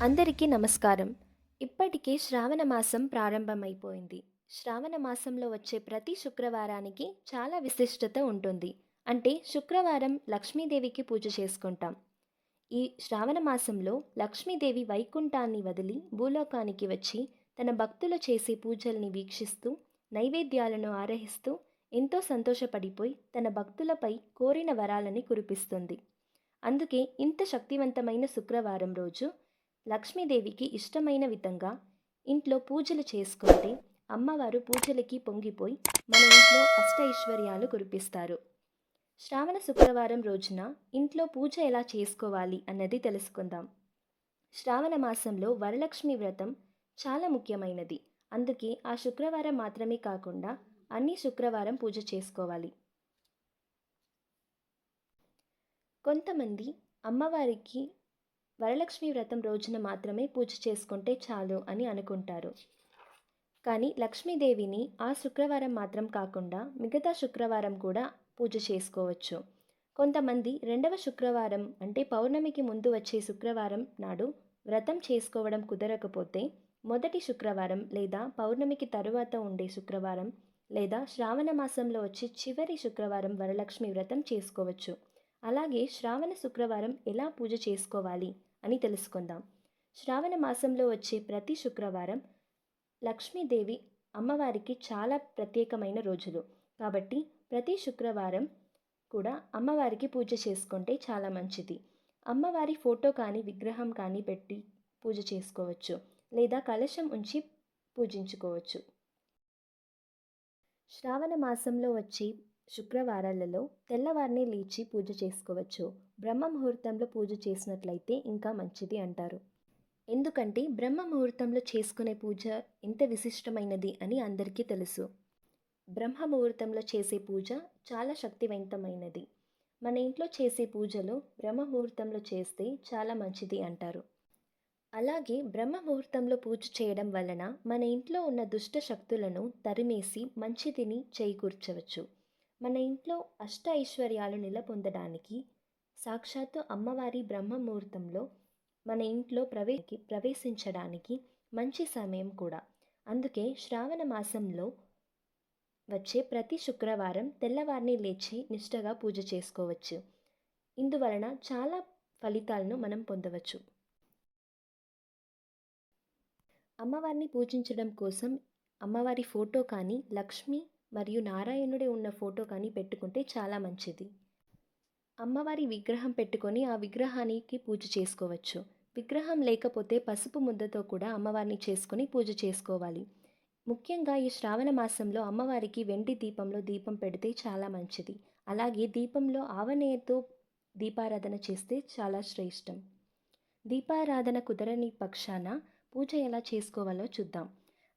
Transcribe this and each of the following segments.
అందరికీ నమస్కారం. ఇప్పటికే శ్రావణ మాసం ప్రారంభమైపోయింది. శ్రావణ మాసంలో వచ్చే ప్రతి శుక్రవారానికి చాలా విశిష్టత ఉంటుంది. అంటే శుక్రవారం లక్ష్మీదేవికి పూజ చేసుకుంటాం. ఈ శ్రావణ మాసంలో లక్ష్మీదేవి వైకుంఠాన్ని వదిలి భూలోకానికి వచ్చి తన భక్తులు చేసే పూజల్ని వీక్షిస్తూ, నైవేద్యాలను ఆరగిస్తూ ఎంతో సంతోషపడిపోయి తన భక్తులపై కోరిన వరాలని కురిపిస్తుంది. అందుకే ఇంత శక్తివంతమైన శుక్రవారం రోజు లక్ష్మీదేవికి ఇష్టమైన విధంగా ఇంట్లో పూజలు చేసుకుంటే అమ్మవారు పూజలకి పొంగిపోయి మన ఇంట్లో అష్టైశ్వర్యాలు కురిపిస్తారు. శ్రావణ శుక్రవారం రోజున ఇంట్లో పూజ ఎలా చేసుకోవాలి అన్నది తెలుసుకుందాం. శ్రావణ మాసంలో వరలక్ష్మి వ్రతం చాలా ముఖ్యమైనది. అందుకే ఆ శుక్రవారం మాత్రమే కాకుండా అన్ని శుక్రవారం పూజ చేసుకోవాలి. కొంతమంది అమ్మవారికి వరలక్ష్మి వ్రతం రోజున మాత్రమే పూజ చేసుకుంటే చాలు అని అనుకుంటారు. కానీ లక్ష్మీదేవిని ఆ శుక్రవారం మాత్రం కాకుండా మిగతా శుక్రవారం కూడా పూజ చేసుకోవచ్చు. కొంతమంది రెండవ శుక్రవారం అంటే పౌర్ణమికి ముందు వచ్చే శుక్రవారం నాడు వ్రతం చేసుకోవడం కుదరకపోతే మొదటి శుక్రవారం లేదా పౌర్ణమికి తరువాత ఉండే శుక్రవారం లేదా శ్రావణ మాసంలో వచ్చే చివరి శుక్రవారం వరలక్ష్మి వ్రతం చేసుకోవచ్చు. అలాగే శ్రావణ శుక్రవారం ఎలా పూజ చేసుకోవాలి అని తెలుసుకుందాం. శ్రావణ మాసంలో వచ్చే ప్రతి శుక్రవారం లక్ష్మీదేవి అమ్మవారికి చాలా ప్రత్యేకమైన రోజులు. కాబట్టి ప్రతి శుక్రవారం కూడా అమ్మవారికి పూజ చేసుకుంటే చాలా మంచిది. అమ్మవారి ఫోటో కానీ విగ్రహం కానీ పెట్టి పూజ చేసుకోవచ్చు, లేదా కలశం ఉంచి పూజించుకోవచ్చు. శ్రావణ మాసంలో వచ్చే శుక్రవారాలలో తెల్లవారిని లేచి పూజ చేసుకోవచ్చు. బ్రహ్మ ముహూర్తంలో పూజ చేసినట్లయితే ఇంకా మంచిది అంటారు. ఎందుకంటే బ్రహ్మ ముహూర్తంలో చేసుకునే పూజ ఎంత విశిష్టమైనది అని అందరికీ తెలుసు. బ్రహ్మ ముహూర్తంలో చేసే పూజ చాలా శక్తివంతమైనది. మన ఇంట్లో చేసే పూజలు బ్రహ్మ ముహూర్తంలో చేస్తే చాలా మంచిది అంటారు. అలాగే బ్రహ్మ ముహూర్తంలో పూజ చేయడం వలన మన ఇంట్లో ఉన్న దుష్ట శక్తులను తరిమేసి మంచిదిని చేకూర్చవచ్చు. మన ఇంట్లో అష్ట ఐశ్వర్యాలు నెలపొందడానికి సాక్షాత్తు అమ్మవారి బ్రహ్మ ముహూర్తంలో మన ఇంట్లో ప్రవేశించడానికి మంచి సమయం కూడా. అందుకే శ్రావణ మాసంలో వచ్చే ప్రతి శుక్రవారం తెల్లవారిని లేచి నిష్టగా పూజ చేసుకోవచ్చు. ఇందువలన చాలా ఫలితాలను మనం పొందవచ్చు. అమ్మవారిని పూజించడం కోసం అమ్మవారి ఫోటో కానీ లక్ష్మి మరియు నారాయణుడే ఉన్న ఫోటో కానీ పెట్టుకుంటే చాలా మంచిది. అమ్మవారి విగ్రహం పెట్టుకొని ఆ విగ్రహానికి పూజ చేసుకోవచ్చు. విగ్రహం లేకపోతే పసుపు ముద్దతో కూడా అమ్మవారిని చేసుకొని పూజ చేసుకోవాలి. ముఖ్యంగా ఈ శ్రావణ మాసంలో అమ్మవారికి వెండి దీపంలో దీపం పెడితే చాలా మంచిది. అలాగే దీపంలో ఆవనేయతో దీపారాధన చేస్తే చాలా శ్రేష్టం. దీపారాధన కుదరని పక్షాన పూజ ఎలా చేసుకోవాలో చూద్దాం.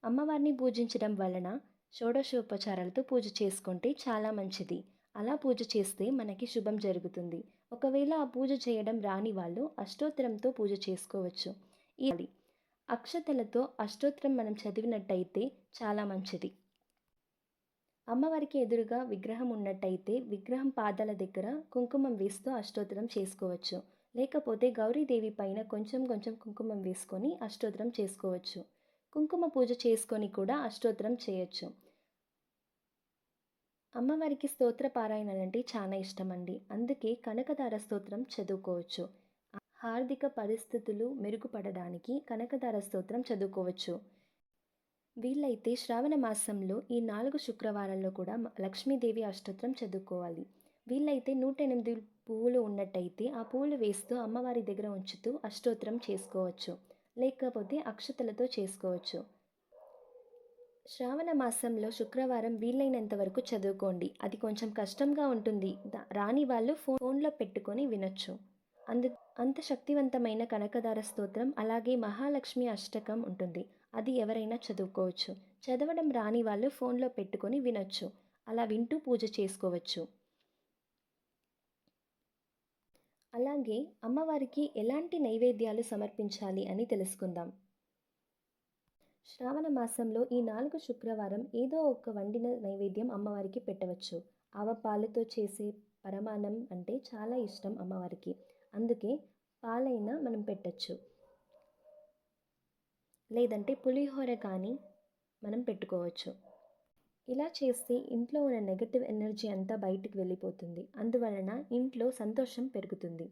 అమ్మవారిని పూజించడం వలన షోడశోపచారాలతో పూజ చేసుకుంటే చాలా మంచిది. అలా పూజ చేస్తే మనకి శుభం జరుగుతుంది. ఒకవేళ ఆ పూజ చేయడం రాని వాళ్ళు అష్టోత్తరంతో పూజ చేసుకోవచ్చు. ఈ అక్షతలతో అష్టోత్తరం మనం చదివినట్టయితే చాలా మంచిది. అమ్మవారికి ఎదురుగా విగ్రహం ఉన్నట్టయితే విగ్రహం పాదాల దగ్గర కుంకుమం వేస్తూ అష్టోత్తరం చేసుకోవచ్చు. లేకపోతే గౌరీదేవి పైన కొంచెం కొంచెం కుంకుమం వేసుకొని అష్టోత్తరం చేసుకోవచ్చు. కుంకుమ పూజ చేసుకొని కూడా అష్టోత్తరం చేయొచ్చు. అమ్మవారికి స్తోత్ర పారాయణలంటే చాలా ఇష్టం అండి. అందుకే కనకదార స్తోత్రం చదువుకోవచ్చు. ఆర్థిక పరిస్థితులు మెరుగుపడడానికి కనకదార స్తోత్రం చదువుకోవచ్చు. వీళ్ళైతే శ్రావణ మాసంలో ఈ 4 శుక్రవారాల్లో కూడా లక్ష్మీదేవి అష్టోత్తరం చదువుకోవాలి. వీళ్ళైతే 108 పువ్వులు ఉన్నట్టయితే ఆ పువ్వులు వేస్తూ అమ్మవారి దగ్గర ఉంచుతూ అష్టోత్తరం చేసుకోవచ్చు. లేకపోతే అక్షతలతో చేసుకోవచ్చు. శ్రావణ మాసంలో శుక్రవారం వీలైనంత వరకు చదువుకోండి. అది కొంచెం కష్టంగా ఉంటుంది. రాని వాళ్ళు ఫోన్లో పెట్టుకొని వినొచ్చు. అంత శక్తివంతమైన కనకదార స్తోత్రం అలాగే మహాలక్ష్మి అష్టకం ఉంటుంది. అది ఎవరైనా చదువుకోవచ్చు. చదవడం రాని వాళ్ళు ఫోన్లో పెట్టుకొని వినొచ్చు. అలా వింటూ పూజ చేసుకోవచ్చు. అలాగే అమ్మవారికి ఎలాంటి నైవేద్యాలు సమర్పించాలి అని తెలుసుకుందాం. శ్రావణ మాసంలో ఈ 4 శుక్రవారం ఏదో ఒక వండిన నైవేద్యం అమ్మవారికి పెట్టవచ్చు. ఆవపాలతో చేసే పరమాన్నం అంటే చాలా ఇష్టం అమ్మవారికి. అందుకే పాలైనా మనం పెట్టచ్చు. లేదంటే పులిహోర కానీ మనం పెట్టుకోవచ్చు. ఇలా చేస్తే ఇంట్లో ఉన్న నెగటివ్ ఎనర్జీ అంతా బయటికి వెళ్ళిపోతుంది. అందువలన ఇంట్లో సంతోషం పెరుగుతుంది.